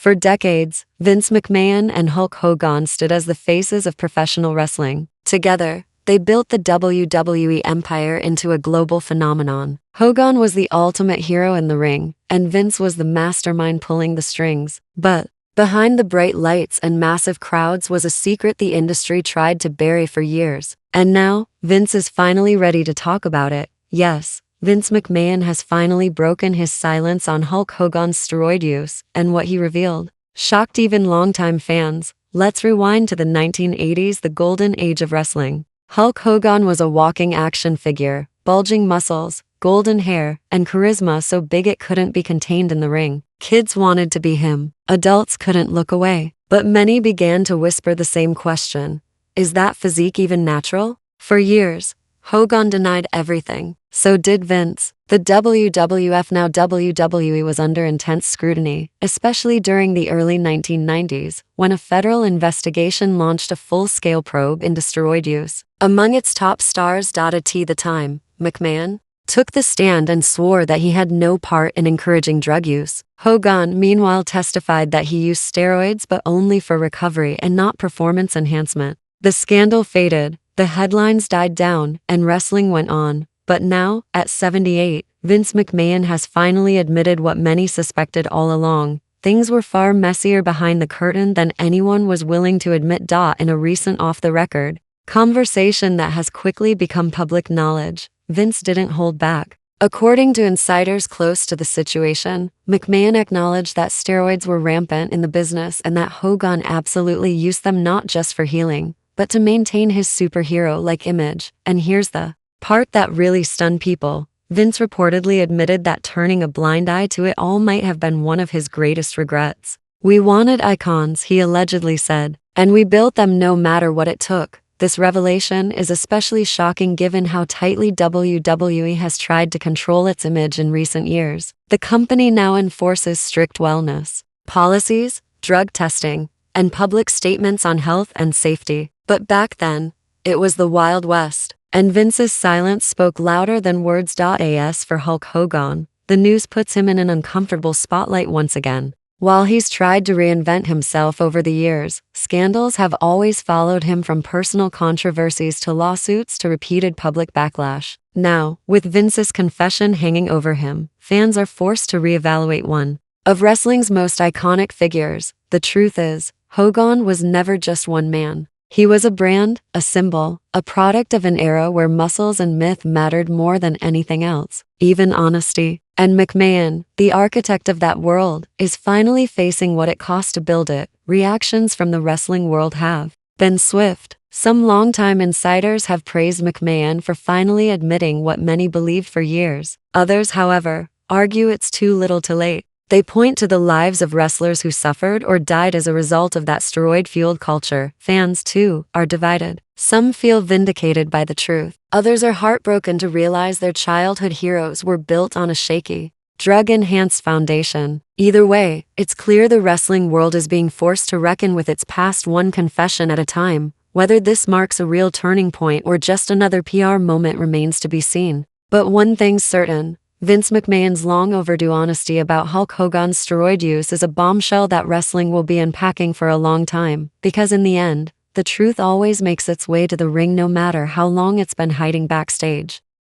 For decades, Vince McMahon and Hulk Hogan stood as the faces of professional wrestling. Together, they built the WWE empire into a global phenomenon. Hogan was the ultimate hero in the ring, and Vince was the mastermind pulling the strings. But behind the bright lights and massive crowds was a secret the industry tried to bury for years. And now, Vince is finally ready to talk about it. Yes, Vince McMahon has finally broken his silence on Hulk Hogan's steroid use and what he revealed. Shocked even longtime fans, let's rewind to the 1980s, the golden age of wrestling. Hulk Hogan was a walking action figure, bulging muscles, golden hair, and charisma so big it couldn't be contained in the ring. Kids wanted to be him. Adults couldn't look away. But many began to whisper the same question. Is that physique even natural? For years, Hogan denied everything. So did Vince. The WWF, now WWE, was under intense scrutiny, especially during the early 1990s, when a federal investigation launched a full-scale probe into steroid use. Among its top stars, at the time, McMahon took the stand and swore that he had no part in encouraging drug use. Hogan, meanwhile, testified that he used steroids but only for recovery and not performance enhancement. The scandal faded, the headlines died down, and wrestling went on. But now, at 78, Vince McMahon has finally admitted what many suspected all along. Things were far messier behind the curtain than anyone was willing to admit. In a recent off-the-record conversation that has quickly become public knowledge, Vince didn't hold back. According to insiders close to the situation, McMahon acknowledged that steroids were rampant in the business and that Hogan absolutely used them not just for healing, but to maintain his superhero-like image. And here's the part that really stunned people. Vince reportedly admitted that turning a blind eye to it all might have been one of his greatest regrets. "We wanted icons," he allegedly said, "and we built them no matter what it took." This revelation is especially shocking given how tightly WWE has tried to control its image in recent years. The company now enforces strict wellness policies, drug testing, and public statements on health and safety. But back then, it was the Wild West. And Vince's silence spoke louder than words. As for Hulk Hogan, the news puts him in an uncomfortable spotlight once again. While he's tried to reinvent himself over the years, scandals have always followed him, from personal controversies to lawsuits to repeated public backlash. Now, with Vince's confession hanging over him, fans are forced to reevaluate one of wrestling's most iconic figures. The truth is, Hogan was never just one man. He was a brand, a symbol, a product of an era where muscles and myth mattered more than anything else, even honesty. And McMahon, the architect of that world, is finally facing what it cost to build it. Reactions from the wrestling world have been swift. Some longtime insiders have praised McMahon for finally admitting what many believed for years. Others, however, argue it's too little too late. They point to the lives of wrestlers who suffered or died as a result of that steroid-fueled culture. Fans, too, are divided. Some feel vindicated by the truth. Others are heartbroken to realize their childhood heroes were built on a shaky, drug-enhanced foundation. Either way, it's clear the wrestling world is being forced to reckon with its past, one confession at a time. Whether this marks a real turning point or just another PR moment remains to be seen. But one thing's certain. Vince McMahon's long overdue honesty about Hulk Hogan's steroid use is a bombshell that wrestling will be unpacking for a long time, because in the end, the truth always makes its way to the ring no matter how long it's been hiding backstage.